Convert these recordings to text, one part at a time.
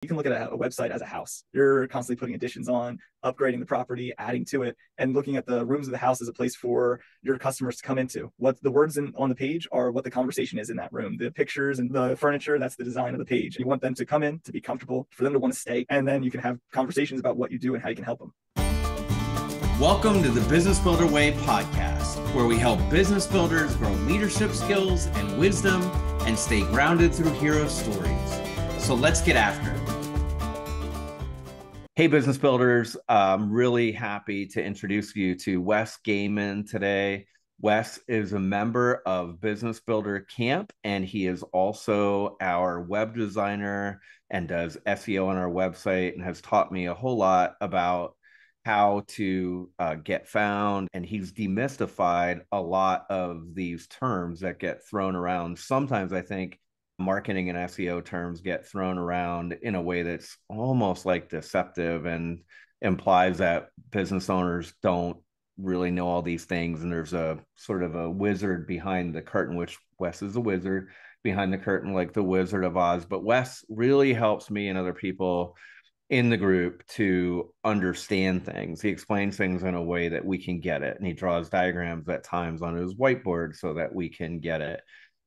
You can look at a website as a house. You're constantly putting additions on, upgrading the property, adding to it, and looking at the rooms of the house as a place for your customers to come into. What the words on the page are what the conversation is in that room. The pictures and the furniture, that's the design of the page. You want them to come in, to be comfortable, for them to want to stay, and then you can have conversations about what you do and how you can help them. Welcome to the Business Builder Way podcast, where we help business builders grow leadership skills and wisdom and stay grounded through hero stories. So let's get after it. Hey, business builders. I'm really happy to introduce you to Wes Gehman today. Wes is a member of Business Builder Camp, and he is also our web designer and does SEO on our website and has taught me a whole lot about how to get found. And he's demystified a lot of these terms that get thrown around. Sometimes I think marketing and SEO terms get thrown around in a way that's almost like deceptive and implies that business owners don't really know all these things. And there's a sort of a wizard behind the curtain, which Wes is a wizard behind the curtain, like the Wizard of Oz. But Wes really helps me and other people in the group to understand things. He explains things in a way that we can get it. And he draws diagrams at times on his whiteboard so that we can get it.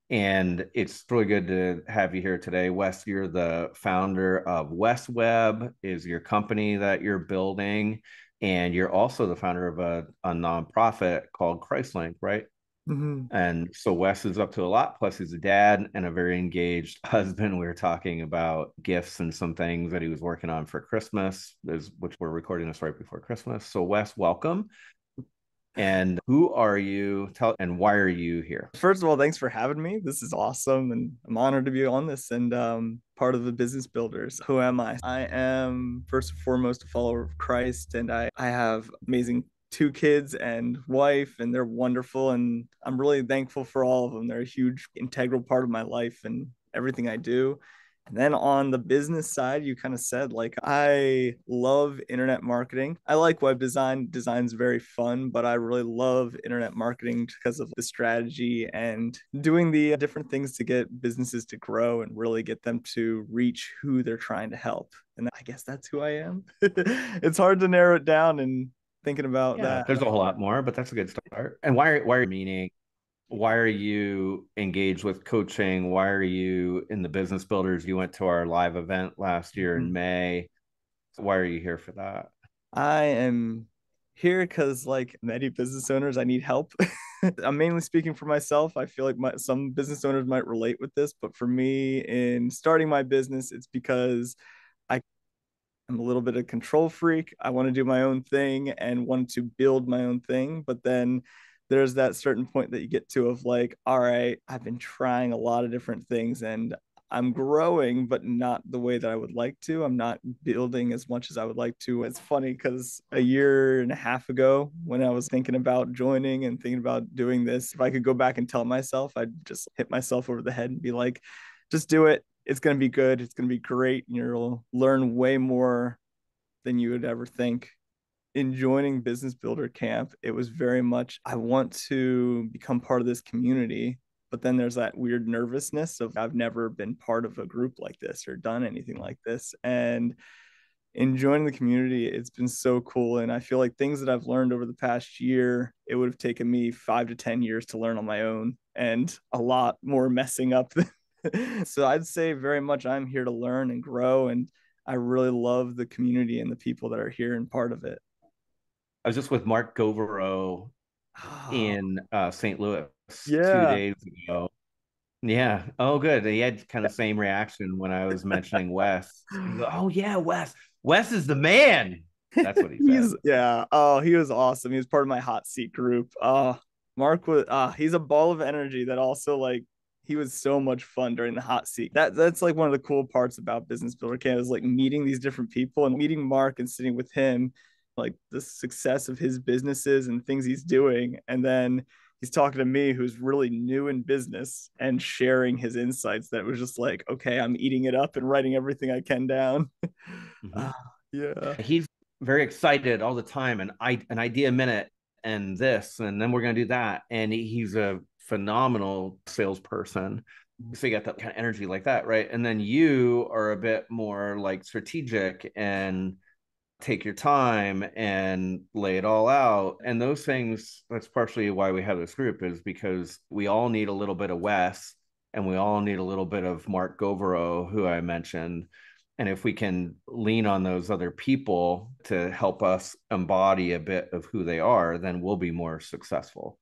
And it's really good to have you here today. Wes, you're the founder of Wes Web, is your company that you're building. And you're also the founder of a nonprofit called Christlink, right? Mm-hmm. And so Wes is up to a lot, plus he's a dad and a very engaged husband. We were talking about gifts and some things that he was working on for Christmas, which we're recording this right before Christmas. So Wes, welcome. And who are you? And why are you here? First of all, thanks for having me. This is awesome, and I'm honored to be on this and part of the Business Builders. Who am I? I am first and foremost a follower of Christ, and I have amazing 2 kids and wife, and they're wonderful, and I'm really thankful for all of them. They're a huge integral part of my life and everything I do. And then on the business side, you kind of said, like, I love internet marketing. I like web design. Design's very fun, but I really love internet marketing because of the strategy and doing the different things to get businesses to grow and really get them to reach who they're trying to help. And I guess that's who I am. It's hard to narrow it down and thinking about that. There's a whole lot more, but that's a good start. And why are you engaged with coaching? Why are you in the Business Builders? You went to our live event last year in May. Why are you here for that? I am here because, like many business owners, I need help. I'm mainly speaking for myself. I feel like some business owners might relate with this, but for me, in starting my business, it's because I'm a little bit of control freak. I want to do my own thing and want to build my own thing. But then there's that certain point that you get to of like, all right, I've been trying a lot of different things and I'm growing, but not the way that I would like to. I'm not building as much as I would like to. It's funny because a year and a half ago, when I was thinking about joining and thinking about doing this, if I could go back and tell myself, I'd just hit myself over the head and be like, just do it. It's going to be good. It's going to be great. And you'll learn way more than you would ever think. In joining Business Builder Camp, it was very much, I want to become part of this community. But then there's that weird nervousness of I've never been part of a group like this or done anything like this. And in joining the community, it's been so cool. And I feel like things that I've learned over the past year, it would have taken me 5 to 10 years to learn on my own and a lot more messing up. So I'd say very much I'm here to learn and grow. And I really love the community and the people that are here and part of it. I was just with Mark Govero in St. Louis 2 Yeah. days ago. Yeah. Oh, good. He had kind of the same reaction when I was mentioning Wes. He goes, "Oh yeah, Wes. Wes is the man." That's what he said. Yeah. Oh, he was awesome. He was part of my hot seat group. Mark was he's a ball of energy that also, like, he was so much fun during the hot seat. That's like one of the cool parts about Business Builder Camp is like meeting these different people and meeting Mark and sitting with him, like the success of his businesses and things he's doing. And then he's talking to me who's really new in business and sharing his insights that was just like, okay, I'm eating it up and writing everything I can down. Mm-hmm. Yeah. He's very excited all the time, and an idea a minute and this, and then we're going to do that. And he's a phenomenal salesperson. So you got that kind of energy like that, right? And then you are a bit more like strategic and take your time and lay it all out. And those things, that's partially why we have this group, is because we all need a little bit of Wes and we all need a little bit of Mark Govero, who I mentioned. And if we can lean on those other people to help us embody a bit of who they are, then we'll be more successful,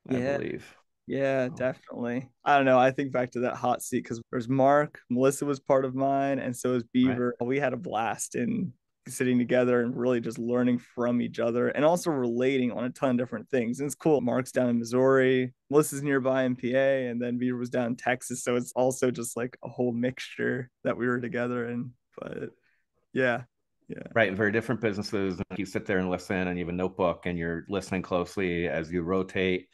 I Yeah. believe. Yeah, definitely. I don't know. I think back to that hot seat because there's Mark, Melissa was part of mine, and so was Right. Beaver. We had a blast in sitting together and really just learning from each other and also relating on a ton of different things. And it's cool. Mark's down in Missouri, Melissa's nearby in PA, and then Beaver was down in Texas. So it's also just like a whole mixture that we were together in. But yeah, yeah. Right. Very different businesses. You sit there and listen, and you have a notebook and you're listening closely as you rotate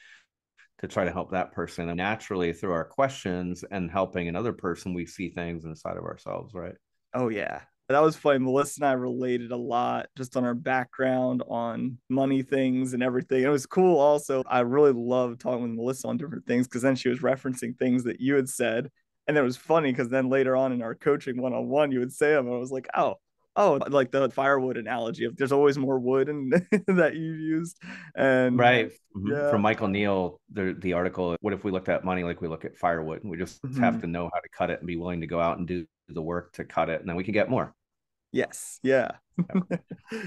to try to help that person. And naturally, through our questions and helping another person, we see things inside of ourselves, right? Oh yeah. That was funny. Melissa and I related a lot just on our background on money things and everything. It was cool also. I really loved talking with Melissa on different things because then she was referencing things that you had said. And it was funny because then later on in our coaching one-on-one, you would say them. And I was like, oh, like the firewood analogy of there's always more wood and that you used. And Right. yeah. From Michael Neal, the article, what if we looked at money like we look at firewood? And we just have Mhm. to know how to cut it and be willing to go out and do the work to cut it. And then we can get more. Yes. Yeah.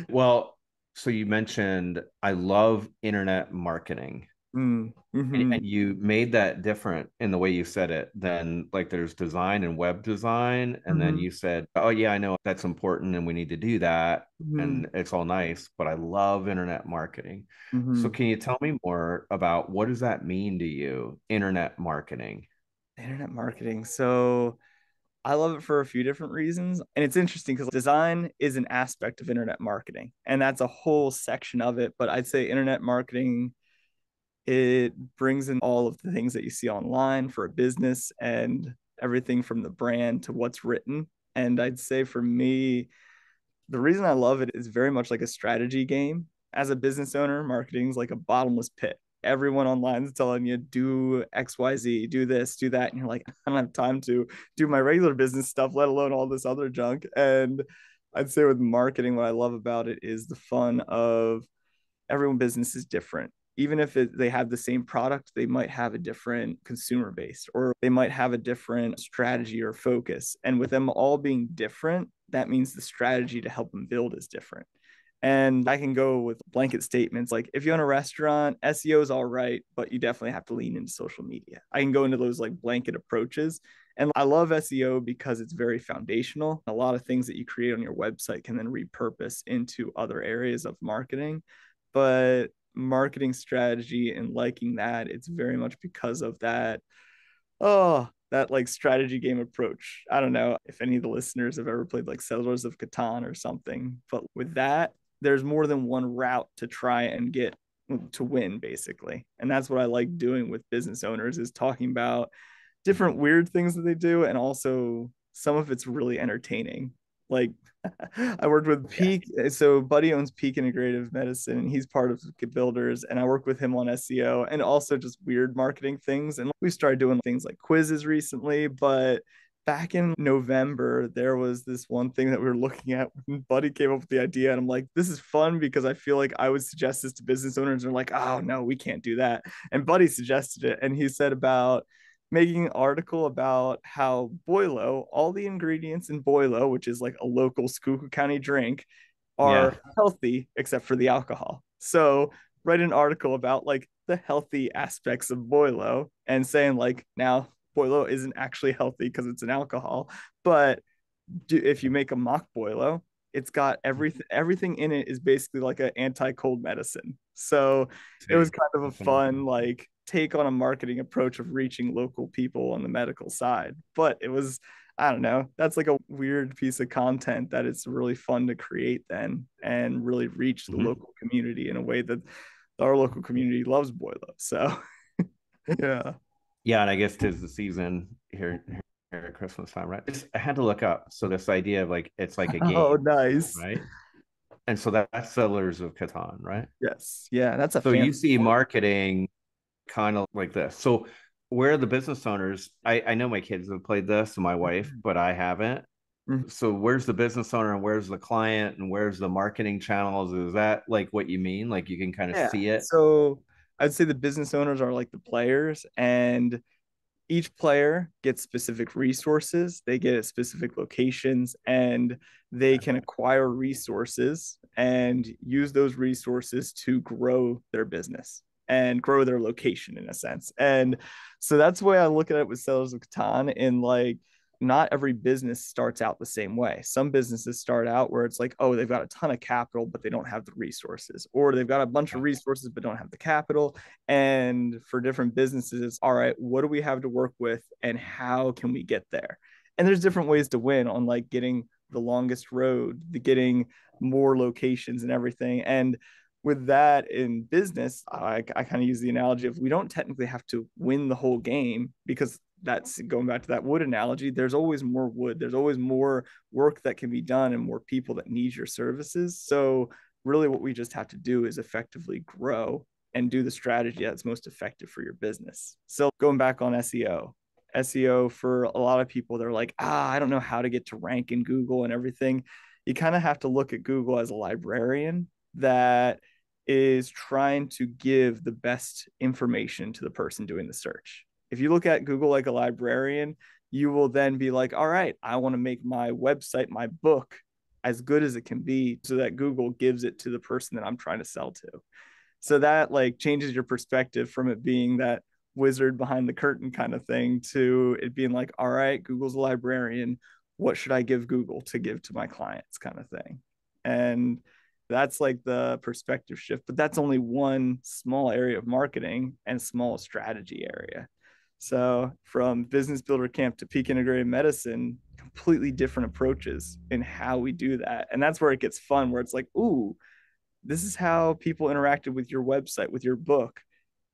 Well, so you mentioned I love internet marketing. Mm-hmm. And you made that different in the way you said it than like there's design and web design. And then Mm-hmm. you said, oh, yeah, I know that's important and we need to do that. Mm-hmm. And it's all nice, but I love internet marketing. So Mm-hmm. can you tell me more about what does that mean to you, internet marketing? Internet marketing. So I love it for a few different reasons. And it's interesting because design is an aspect of internet marketing, and that's a whole section of it. But I'd say internet marketing, it brings in all of the things that you see online for a business and everything from the brand to what's written. And I'd say for me, the reason I love it is very much like a strategy game. As a business owner, marketing is like a bottomless pit. Everyone online is telling you do XYZ, do this, do that. And you're like, I don't have time to do my regular business stuff, let alone all this other junk. And I'd say with marketing, what I love about it is the fun of everyone business is different. Even if they have the same product, they might have a different consumer base or they might have a different strategy or focus. And with them all being different, that means the strategy to help them build is different. And I can go with blanket statements like if you own a restaurant, SEO is all right, but you definitely have to lean into social media. I can go into those like blanket approaches. And I love SEO because it's very foundational. A lot of things that you create on your website can then repurpose into other areas of marketing. But marketing strategy and liking that, it's very much because of that. Oh, that like strategy game approach. I don't know if any of the listeners have ever played like Settlers of Catan or something, but with that, there's more than one route to try and get to win basically. And that's what I like doing with business owners is talking about different weird things that they do and also some of it's really entertaining. Like I worked with Yeah. Peak. So Buddy owns Peak Integrative Medicine and he's part of Builders. And I work with him on SEO and also just weird marketing things. And we started doing things like quizzes recently. But back in November, there was this one thing that we were looking at. Buddy came up with the idea. And I'm like, this is fun because I feel like I would suggest this to business owners. And they're like, oh, no, we can't do that. And Buddy suggested it. And he said about making an article about how Boilo, all the ingredients in Boilo, which is like a local Schuylkill County drink, Yeah. are healthy except for the alcohol. So write an article about like the healthy aspects of Boilo and saying like now Boilo isn't actually healthy because it's an alcohol, but if you make a mock boilo, it's got everything in it is basically like an anti-cold medicine. So it was See, kind of a that's interesting. fun like take on a marketing approach of reaching local people on the medical side. But it was I don't know, that's like a weird piece of content that it's really fun to create then and really reach the Mhm. local community in a way that our local community loves boilo. So yeah. Yeah, and I guess 'tis the season here at Christmas time, right? I had to look up. So this idea of like it's like a Oh, game, nice. right? And so that's Settlers of Catan, right? Yes. Yeah, that's a So you fancy see word. marketing kind of like this. So where are the business owners? I know my kids have played this and my wife, but I haven't. Mhm. So where's the business owner and where's the client and where's the marketing channels? Is that like what you mean? Like you can kind of Yeah. see it? So I'd say the business owners are like the players, and each player gets specific resources, they get at specific locations, and they can acquire resources and use those resources to grow their business and grow their location in a sense. And so that's the way I look at it with Settlers of Catan. And like, not every business starts out the same way. Some businesses start out where it's like, oh, they've got a ton of capital, but they don't have the resources, or they've got a bunch of resources, but don't have the capital. And for different businesses, it's all right, what do we have to work with and how can we get there? And there's different ways to win on like getting the longest road, the getting more locations and everything. And with that in business, I kind of use the analogy of we don't technically have to win the whole game, because that's going back to that wood analogy. There's always more wood, there's always more work that can be done and more people that need your services. So really what we just have to do is effectively grow and do the strategy that's most effective for your business. So going back on SEO for a lot of people, they're like, I don't know how to get to rank in Google and everything. You kind of have to look at Google as a librarian that is trying to give the best information to the person doing the search. If you look at Google like a librarian, you will then be like, all right, I want to make my website, my book, as good as it can be so that Google gives it to the person that I'm trying to sell to. So that like changes your perspective from it being that wizard behind the curtain kind of thing to it being like, all right, Google's a librarian. What should I give Google to give to my clients kind of thing? And that's like the perspective shift, but that's only one small area of marketing and small strategy area. So from business builder camp to peak integrated medicine, completely different approaches in how we do that. And that's where it gets fun, where it's like, ooh, this is how people interacted with your website, with your book.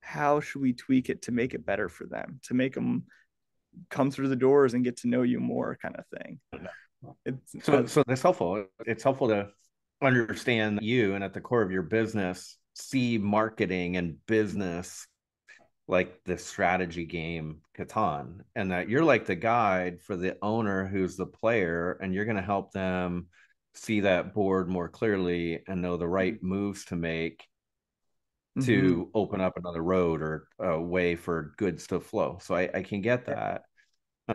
How should we tweak it to make it better for them, to make them come through the doors and get to know you more, kind of thing? It's So that's helpful. It's helpful to understand you and at the core of your business, see marketing and business like the strategy game Catan, and that you're like the guide for the owner who's the player, and you're going to help them see that board more clearly and know the right moves to make mm-hmm. to open up another road or a way for goods to flow. So I can get that.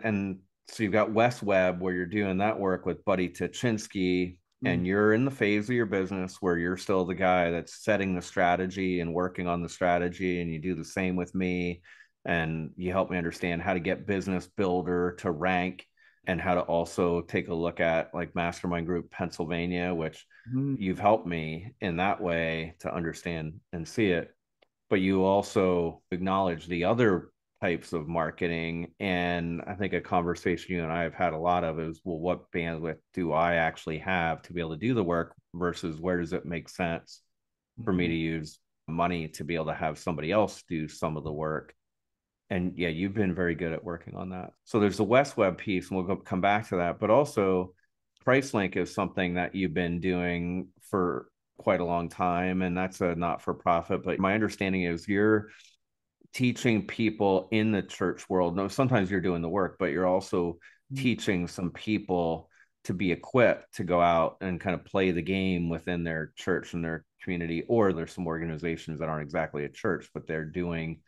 And so you've got West Web where you're doing that work with Buddy Tuchinski, Mm-hmm. and you're in the phase of your business where you're still the guy that's setting the strategy and working on the strategy. And you do the same with me. And you help me understand how to get Business Builder to rank and how to also take a look at like Mastermind Group Pennsylvania, which you've helped me in that way to understand and see it. But you also acknowledge the other types of marketing. And I think a conversation you and I have had a lot of is, well, what bandwidth do I actually have to be able to do the work versus where does it make sense for me Mm-hmm. to use money to be able to have somebody else do some of the work? And yeah, you've been very good at working on that. So there's the West Web piece, and come back to that. But also, PriceLink is something that you've been doing for quite a long time, and that's a not for profit. But my understanding is you're teaching people in the church world. No, sometimes you're doing the work, but you're also teaching some people to be equipped to go out and kind of play the game within their church and their community. Or there's some organizations that aren't exactly a church, but they're doing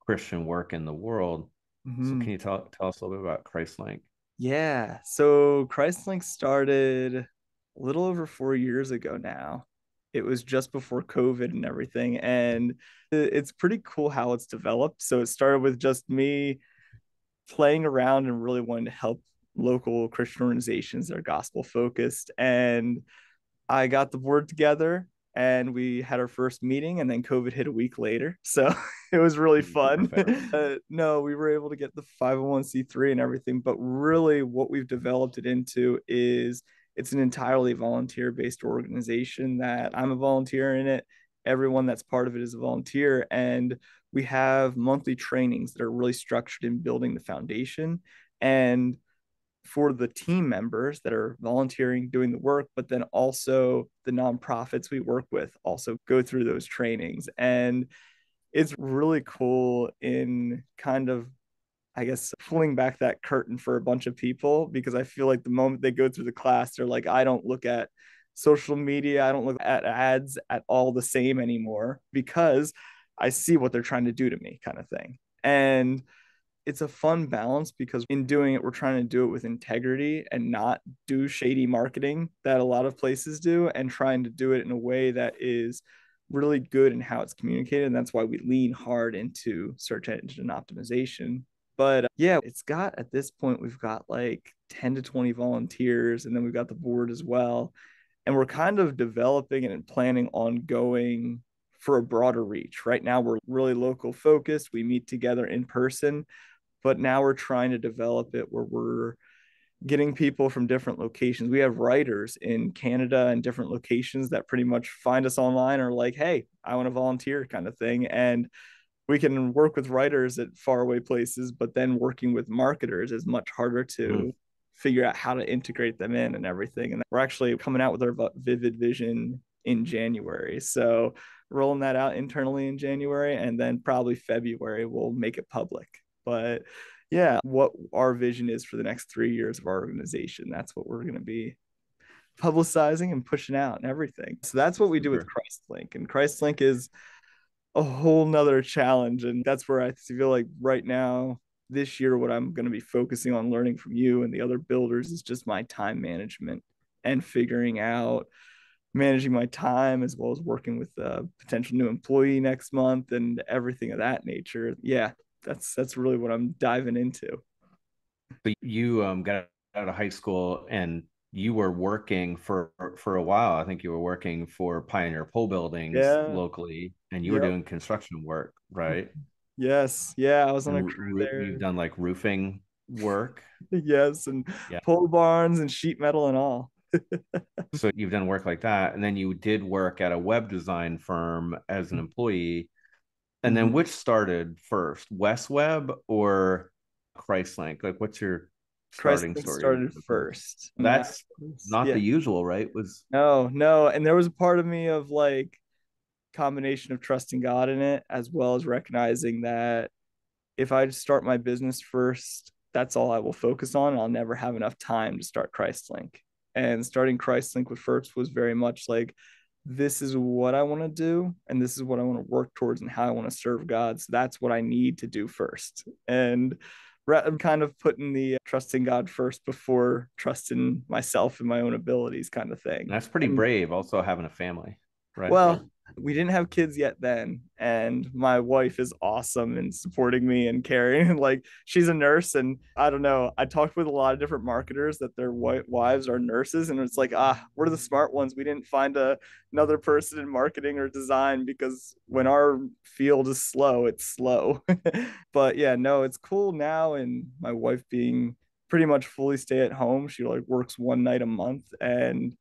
Christian work in the world. So Mm-hmm. can you tell us a little bit about Christlink? Yeah. So ChristLink started a little over 4 years ago now. It was just before COVID and everything. And it's pretty cool how it's developed. So it started with just me playing around and really wanting to help local Christian organizations that are gospel focused. And I got the board together and we had our first meeting, and then COVID hit a week later. So it was really fun. Perfect. No, we were able to get the 501c3 and everything, but really what we've developed it into is it's an entirely volunteer based organization that I'm a volunteer in it. Everyone that's part of it is a volunteer. And we have monthly trainings that are really structured in building the foundation. And for the team members that are volunteering doing the work, but then also the nonprofits we work with also go through those trainings. And it's really cool in kind of, I guess, pulling back that curtain for a bunch of people, because I feel like the moment they go through the class, they're like, I don't look at social media, I don't look at ads at all the same anymore, because I see what they're trying to do to me, kind of thing. And it's a fun balance, because in doing it, we're trying to do it with integrity and not do shady marketing that a lot of places do, and trying to do it in a way that is really good in how it's communicated. And that's why we lean hard into search engine optimization. But yeah, it's got, at this point, we've got like 10 to 20 volunteers, and then we've got the board as well. And we're kind of developing and planning on going for a broader reach. Right now, we're really local focused. We meet together in person, but now we're trying to develop it where we're getting people from different locations. We have writers in Canada and different locations that pretty much find us online, or like, hey, I want to volunteer, kind of thing. And we can work with writers at faraway places, but then working with marketers is much harder Mm. to figure out how to integrate them in and everything. And we're actually coming out with our Vivid Vision in January. So rolling that out internally in January, and then probably February we'll make it public. But yeah, what our vision is for the next 3 years of our organization, that's what we're going to be publicizing and pushing out and everything. So that's what we do with Super. Christlink. And Christlink is a whole nother challenge. And that's where I feel like right now, this year, what I'm going to be focusing on learning from you and the other builders is just my time management, and figuring out managing my time, as well as working with a potential new employee next month and everything of that nature. Yeah, that's really what I'm diving into. So you got out of high school and you were working for a while. I think you were working for Pioneer Pole Buildings Yeah. locally, and you were Yep. doing construction work, right? Yes. Yeah. I was on a And crew you've there. done like roofing work. Yes. And Yeah. pole barns and sheet metal and all. So you've done work like that, and then you did work at a web design firm as an employee. And then Mhm. which started first, West Web or Christlink? Like, what's your starting Christlink story started with those? first. And that That's was, not yeah. the usual, right? Was No, no. And there was a part of me of like combination of trusting God in it, as well as recognizing that if I start my business first, that's all I will focus on. I'll never have enough time to start Christlink. And starting Christlink with first was very much like, this is what I want to do, and this is what I want to work towards, and how I want to serve God. So that's what I need to do first. And I'm kind of putting the trusting God first before trusting myself and my own abilities, kind of thing. that's pretty And brave, also having a family, right? well, we didn't have kids yet then, and my wife is awesome in supporting me and caring. And like, she's a nurse, and I don't know, I talked with a lot of different marketers that their wives are nurses, and it's like, we're the smart ones. We didn't find another person in marketing or design, because when our field is slow, it's slow. But yeah, no, it's cool now. And my wife being pretty much fully stay at home, she like works one night a month, and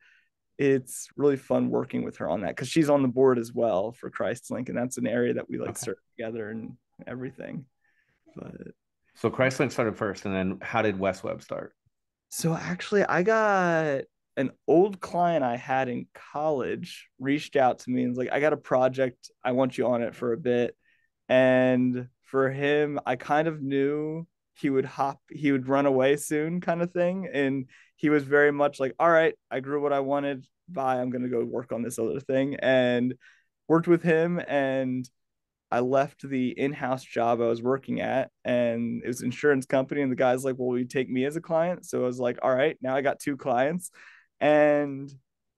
it's really fun working with her on that, because she's on the board as well for Christlink, and that's an area that we like Okay. serve together and everything. But So Christlink started first, and then how did West Web start? so actually, I got an old client I had in college reached out to me and was like, I got a project. I want you on it for a bit. And for him, I kind of knew he would run away soon, kind of thing. And he was very much like, all right, I grew what I wanted. Bye. I'm going to go work on this other thing. And worked with him. And I left the in-house job I was working at, and it was an insurance company. And the guy's like, well, will you take me as a client? So I was like, all right, now I got two clients. And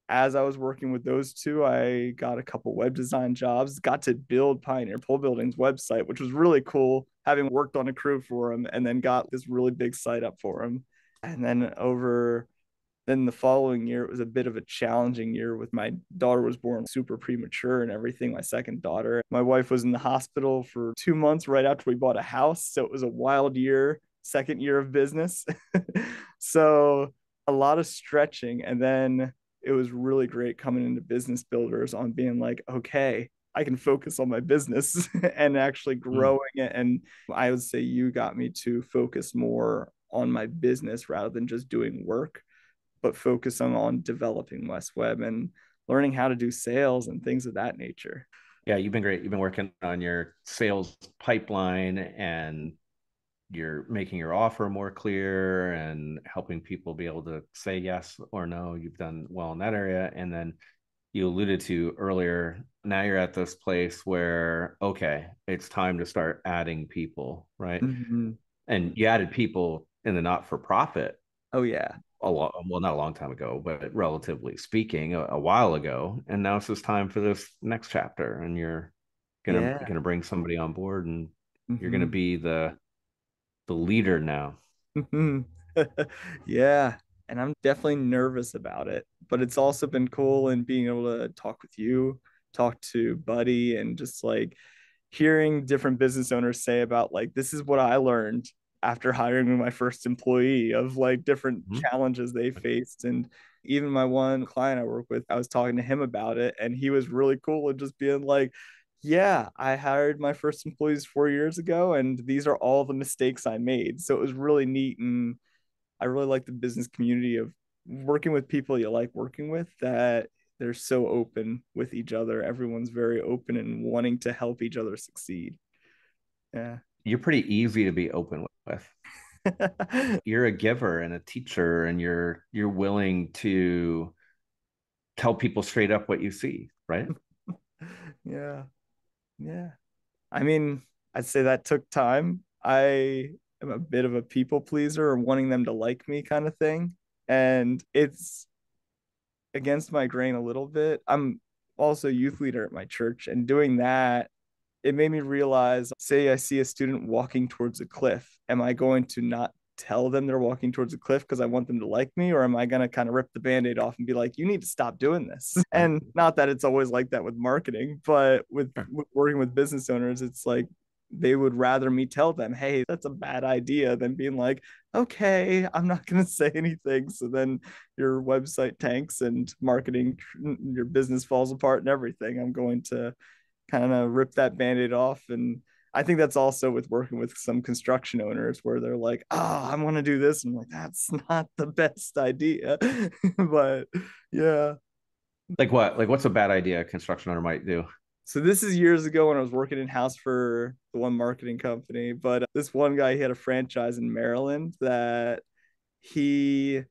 as I was working with those two, I got a couple web design jobs, got to build Pioneer Pole Building's website, which was really cool, having worked on a crew for him, and then got this really big site up for him. And then the following year, it was a bit of a challenging year. With my daughter was born super premature and everything, my second daughter. My wife was in the hospital for 2 months right after we bought a house. So it was a wild year, second year of business. So a lot of stretching. And then it was really great coming into business builders on being like, okay, I can focus on my business and actually Mm. growing it. And I would say you got me to focus more on my business rather than just doing work, but focusing on developing West Web and learning how to do sales and things of that nature. Yeah, you've been great. You've been working on your sales pipeline, and you're making your offer more clear and helping people be able to say yes or no. You've done well in that area. And then you alluded to earlier, now you're at this place where, okay, it's time to start adding people, right? Hmm. And you added people in the not for profit Oh yeah. well, not a long time ago, but relatively speaking, a while ago. And now it's just time for this next chapter, and you're Yeah. gonna bring somebody on board, and you're gonna Hmm. be the leader now. Hmm. Yeah. And I'm definitely nervous about it, but it's also been cool in being able to talk with you, talk to Buddy, and just like hearing different business owners say about like, this is what I learned after hiring my first employee of like different Mhm. challenges they faced. And even my one client I work with, I was talking to him about it, and he was really cool and just being like, yeah, I hired my first employees 4 years ago, and these are all the mistakes I made. So it was really neat. And I really like the business community of working with people you like working with, that they're so open with each other. Everyone's very open and wanting to help each other succeed. Yeah. You're pretty easy to be open with. You're a giver and a teacher, and you're willing to tell people straight up what you see, right? Yeah. Yeah. I mean, I'd say that took time. I am a bit of a people pleaser or wanting them to like me kind of thing. And it's against my grain a little bit. I'm also youth leader at my church, and doing that, it made me realize, say I see a student walking towards a cliff, am I going to not tell them they're walking towards a cliff because I want them to like me, or am I going to kind of rip the band-aid off and be like, you need to stop doing this? Right. And not that it's always like that with marketing, but Sure. with working with business owners, it's like they would rather me tell them, hey, that's a bad idea, than being like, okay, I'm not going to say anything. So then your website tanks and marketing, your business falls apart and everything. I'm going to kind of rip that band-aid off. And I think that's also with working with some construction owners where they're like, oh, I want to do this. And I'm like, that's not the best idea. But yeah. Like what? Like what's a bad idea a construction owner might do? So this is years ago when I was working in house for the one marketing company. But this one guy, he had a franchise in Maryland that he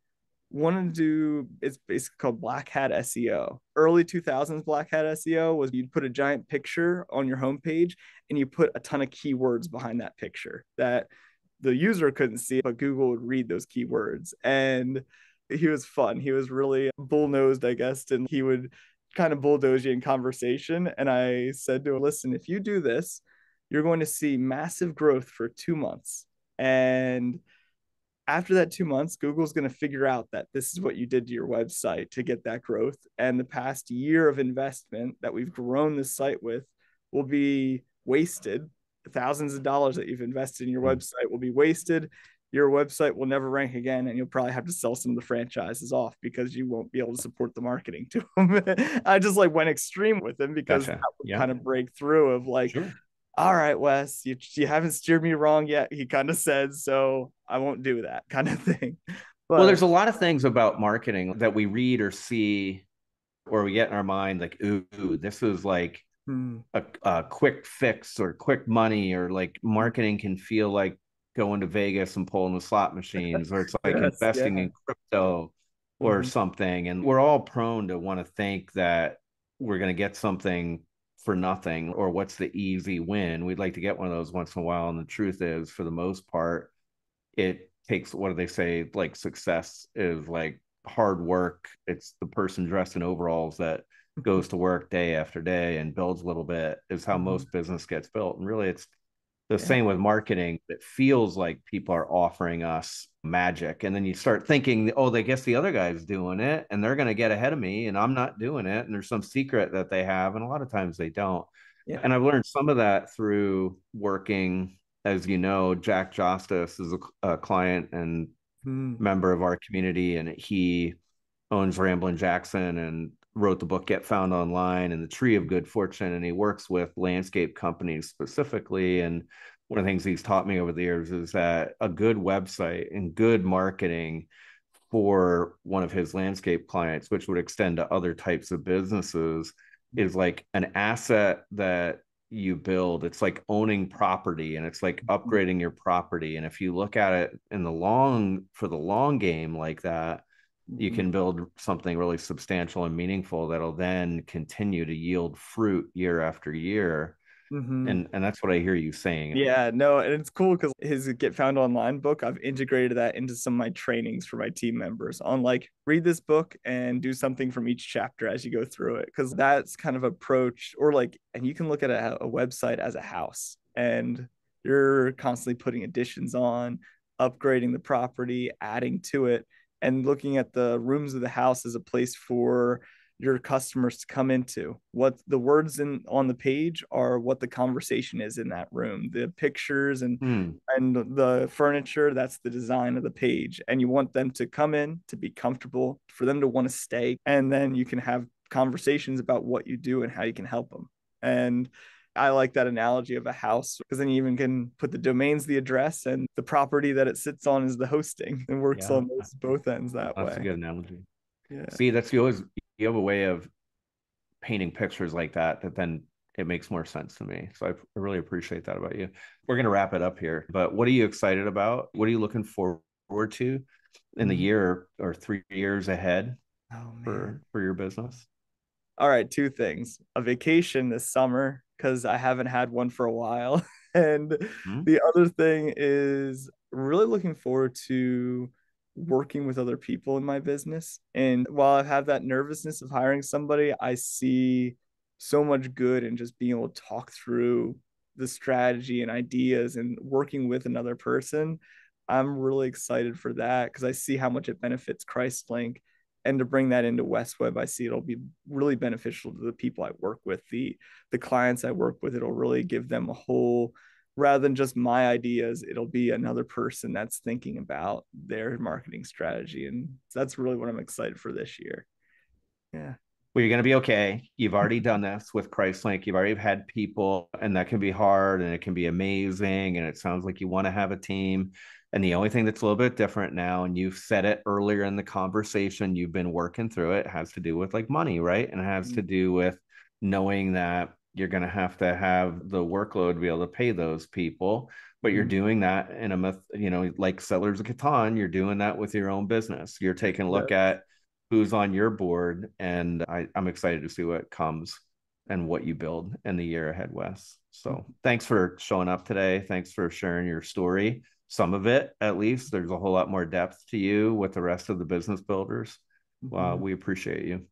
wanted to do. It's basically called black hat SEO. Early 2000s black hat SEO was you'd put a giant picture on your homepage and you put a ton of keywords behind that picture that the user couldn't see, but Google would read those keywords. And he was fun. He was really bull-nosed, I guess, and he would kind of bulldoze you in conversation. And I said to him, listen, if you do this, you're going to see massive growth for 2 months. And after that 2 months, Google's going to figure out that this is what you did to your website to get that growth. And the past year of investment that we've grown this site with will be wasted. Thousands of dollars that you've invested in your Hmm. website will be wasted. Your website will never rank again, and you'll probably have to sell some of the franchises off because you won't be able to support the marketing to them. I just like went extreme with him because Gotcha. that would Yeah. kind of break through of like, Sure. all right, Wes, you haven't steered me wrong yet. He kind of said, so I won't do that kind of thing. Well, But there's a lot of things about marketing that we read or see or we get in our mind, like, ooh, this is like hmm, a quick fix or quick money, or like marketing can feel like going to Vegas and pulling the slot machines, or it's like yes, investing yeah. in crypto or Hmm. something. And we're all prone to want to think that we're going to get something for nothing, or what's the easy win. We'd like to get one of those once in a while. And the truth is, for the most part, it takes, what do they say, like success is like hard work. It's the person dressed in overalls that goes to work day after day and builds a little bit, is how Hmm. most business gets built. And really, it's the Yeah. same with marketing. It feels like people are offering us magic, and then you start thinking, oh, they guess the other guy's doing it and they're going to get ahead of me and I'm not doing it, and there's some secret that they have, and a lot of times they don't. Yeah. And I've learned some of that through working. As you know, Jack Justice is a client and Hmm. member of our community, and he owns Ramblin' Jackson and wrote the book Get Found Online and the Tree of Good Fortune. And he works with landscape companies specifically. And one of the things he's taught me over the years is that a good website and good marketing for one of his landscape clients, which would extend to other types of businesses, is like an asset that you build. It's like owning property, and it's like upgrading your property. And if you look at it for the long game like that, you Mhm. can build something really substantial and meaningful that'll then continue to yield fruit year after year. Mhm. And that's what I hear you saying. Yeah, no, and it's cool because his Get Found Online book, I've integrated that into some of my trainings for my team members on like read this book and do something from each chapter as you go through it. Because that's kind of approach, or like, and you can look at a website as a house and you're constantly putting additions on, upgrading the property, adding to it, and looking at the rooms of the house as a place for your customers to come into. What the words in on the page are what the conversation is in that room. The pictures Hmm. and the furniture, that's the design of the page. And you want them to come in to be comfortable, for them to want to stay. And then you can have conversations about what you do and how you can help them. And I like that analogy of a house because then you even can put the domains, the address, and the property that it sits on is the hosting, and works Yeah, on both ends that that's a way. good analogy. Yeah. See, that's you have a way of painting pictures like that then it makes more sense to me. So I really appreciate that about you. We're going to wrap it up here, but what are you excited about? What are you looking forward to in the Mm. year or 3 years ahead Oh man. for your business? All right, two things. A vacation this summer because I haven't had one for a while. And Hmm? the other thing is really looking forward to working with other people in my business. And while I have that nervousness of hiring somebody, I see so much good in just being able to talk through the strategy and ideas and working with another person. I'm really excited for that because I see how much it benefits ChristLink, and to bring that into Westweb, I see it'll be really beneficial to the people I work with, the clients I work with. It'll really give them a whole, rather than just my ideas, it'll be another person that's thinking about their marketing strategy, and that's really what I'm excited for this year. Yeah. Well, you're going to be okay. You've already done this with ChristLink. You've already had people, and that can be hard and it can be amazing. And it sounds like you want to have a team. And the only thing that's a little bit different now, and you've said it earlier in the conversation, you've been working through it, has to do with like money, right? And it has to do with knowing that you're going to have the workload to be able to pay those people. But you're Mm-hmm. doing that in like Settlers of Catan, you're doing that with your own business. You're taking a Yeah. look at who's on your board, and I'm excited to see what comes and what you build in the year ahead, Wes. So thanks for showing up today. Thanks for sharing your story. Some of it, at least, there's a whole lot more depth to you with the rest of the business builders. Mm-hmm. We appreciate you.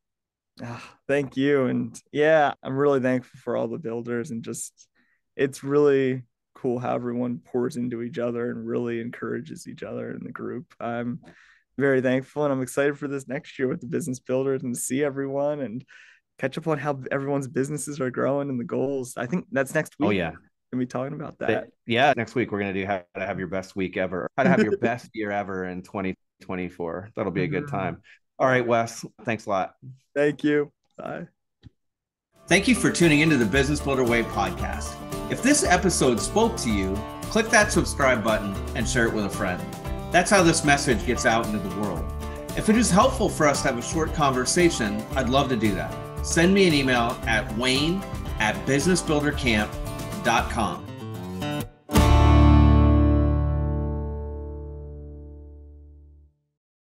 Thank you. And yeah, I'm really thankful for all the builders, and just it's really cool how everyone pours into each other and really encourages each other in the group. I'm very thankful, and I'm excited for this next year with the business builders and to see everyone and catch up on how everyone's businesses are growing and the goals. I think that's next Oh, week. yeah. We'll be talking about that. Yeah, next week we're going to do how to have your best week ever, how to have your best year ever in 2024. That'll be a good time. All right, Wes, thanks a lot. Thank you. Bye. Thank you for tuning into the Business Builder Way podcast. If this episode spoke to you, click that subscribe button and share it with a friend. That's how this message gets out into the world. If it is helpful for us to have a short conversation, I'd love to do that. Send me an email at wayne@businessbuildercamp.com.